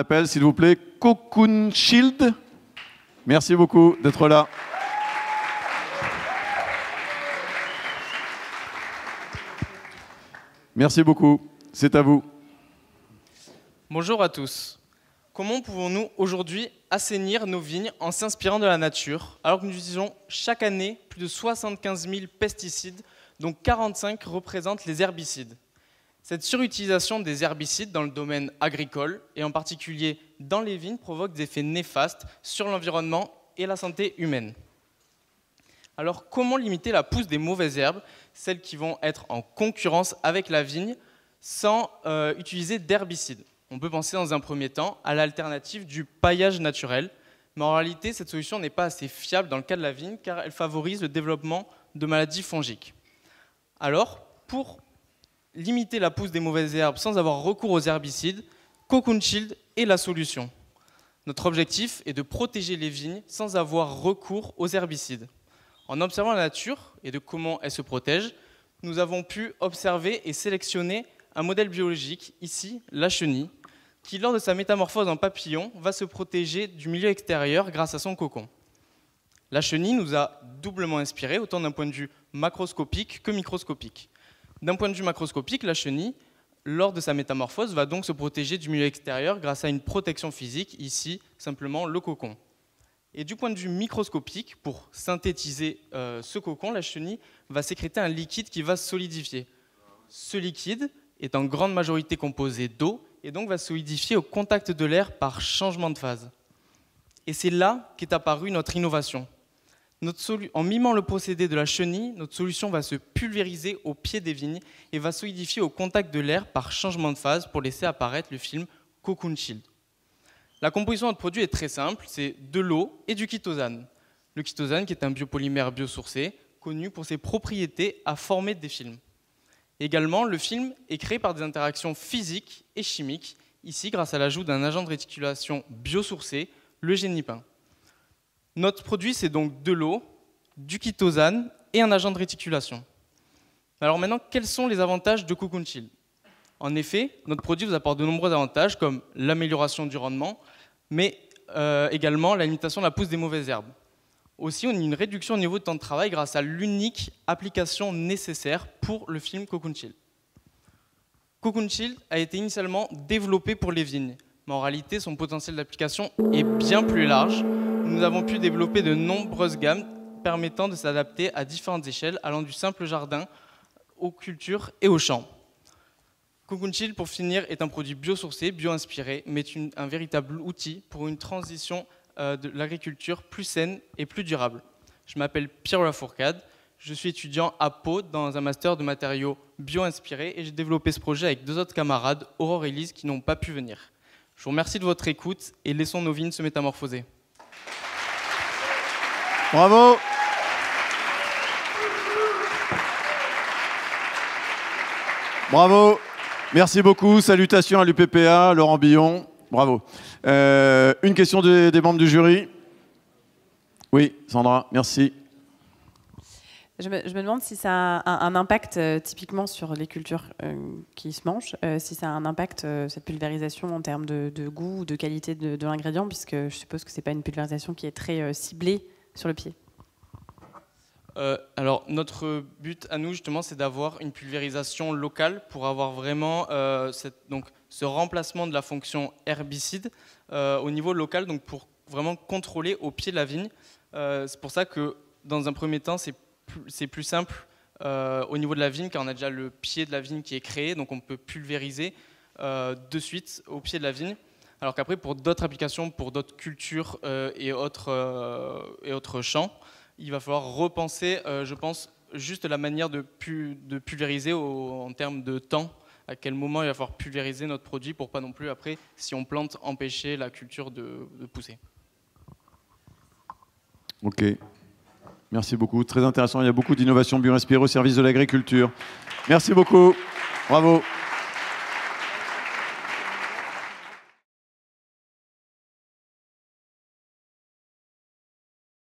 appelle, s'il vous plaît, Cocoon Shield. Merci beaucoup d'être là. Merci beaucoup. C'est à vous. Bonjour à tous. Comment pouvons-nous aujourd'hui assainir nos vignes en s'inspirant de la nature, alors que nous utilisons chaque année plus de 75 000 pesticides, dont 45 représentent les herbicides? Cette surutilisation des herbicides dans le domaine agricole, et en particulier dans les vignes, provoque des effets néfastes sur l'environnement et la santé humaine. Alors comment limiter la pousse des mauvaises herbes, celles qui vont être en concurrence avec la vigne, sans utiliser d'herbicides? On peut penser dans un premier temps à l'alternative du paillage naturel, mais en réalité cette solution n'est pas assez fiable dans le cas de la vigne car elle favorise le développement de maladies fongiques. Alors, pour limiter la pousse des mauvaises herbes sans avoir recours aux herbicides, Cocoon Shield est la solution. Notre objectif est de protéger les vignes sans avoir recours aux herbicides. En observant la nature et de comment elle se protège, nous avons pu observer et sélectionner un modèle biologique, ici la chenille, qui lors de sa métamorphose en papillon va se protéger du milieu extérieur grâce à son cocon. La chenille nous a doublement inspirés, autant d'un point de vue macroscopique que microscopique. D'un point de vue macroscopique, la chenille, lors de sa métamorphose, va donc se protéger du milieu extérieur grâce à une protection physique, ici simplement le cocon. Et du point de vue microscopique, pour synthétiser ce cocon, la chenille va sécréter un liquide qui va solidifier. Ce liquide est en grande majorité composé d'eau et donc va solidifier au contact de l'air par changement de phase. Et c'est là qu'est apparue notre innovation. En mimant le procédé de la chenille, notre solution va se pulvériser au pied des vignes et va solidifier au contact de l'air par changement de phase pour laisser apparaître le film Cocoon Shield. La composition de notre produit est très simple, c'est de l'eau et du chitosane. Le chitosane qui est un biopolymère biosourcé, connu pour ses propriétés à former des films. Également, le film est créé par des interactions physiques et chimiques, ici grâce à l'ajout d'un agent de réticulation biosourcé, le génipin. Notre produit, c'est donc de l'eau, du chitosane et un agent de réticulation. Alors maintenant, quels sont les avantages de Cocoon Shield? En effet, notre produit vous apporte de nombreux avantages comme l'amélioration du rendement, mais également la limitation de la pousse des mauvaises herbes. Aussi, on a une réduction au niveau de temps de travail grâce à l'unique application nécessaire pour le film Cocoon Shield. Cocoon Shield a été initialement développé pour les vignes, mais en réalité, son potentiel d'application est bien plus large. Nous avons pu développer de nombreuses gammes permettant de s'adapter à différentes échelles, allant du simple jardin aux cultures et aux champs. Cocoon Shield, pour finir, est un produit biosourcé, bio-inspiré, mais un véritable outil pour une transition de l'agriculture plus saine et plus durable. Je m'appelle Pierre Lafourcade, je suis étudiant à Pau dans un master de matériaux bio-inspirés et j'ai développé ce projet avec deux autres camarades, Aurore et Lise, qui n'ont pas pu venir. Je vous remercie de votre écoute et laissons nos vignes se métamorphoser. Bravo! Bravo! Merci beaucoup. Salutations à l'UPPA, Laurent Billon. Bravo. Une question des membres du jury. Oui, Sandra, merci. Je me demande si ça a un impact typiquement sur les cultures qui se mangent, si ça a un impact, cette pulvérisation, en termes de goût ou de qualité de l'ingrédient, puisque je suppose que ce n'est pas une pulvérisation qui est très ciblée sur le pied. Alors, notre but à nous, justement, c'est d'avoir une pulvérisation locale pour avoir vraiment ce remplacement de la fonction herbicide au niveau local, donc pour vraiment contrôler au pied de la vigne. C'est pour ça que, dans un premier temps, c'est plus simple au niveau de la vigne, car on a déjà le pied de la vigne qui est créé, donc on peut pulvériser de suite au pied de la vigne. Alors qu'après, pour d'autres applications, pour d'autres cultures et autres champs, il va falloir repenser, je pense, juste la manière de pulvériser en termes de temps, à quel moment il va falloir pulvériser notre produit pour pas non plus, après, si on plante, empêcher la culture de pousser. Ok. Merci beaucoup. Très intéressant. Il y a beaucoup d'innovations bio-inspirées au service de l'agriculture. Merci beaucoup. Bravo.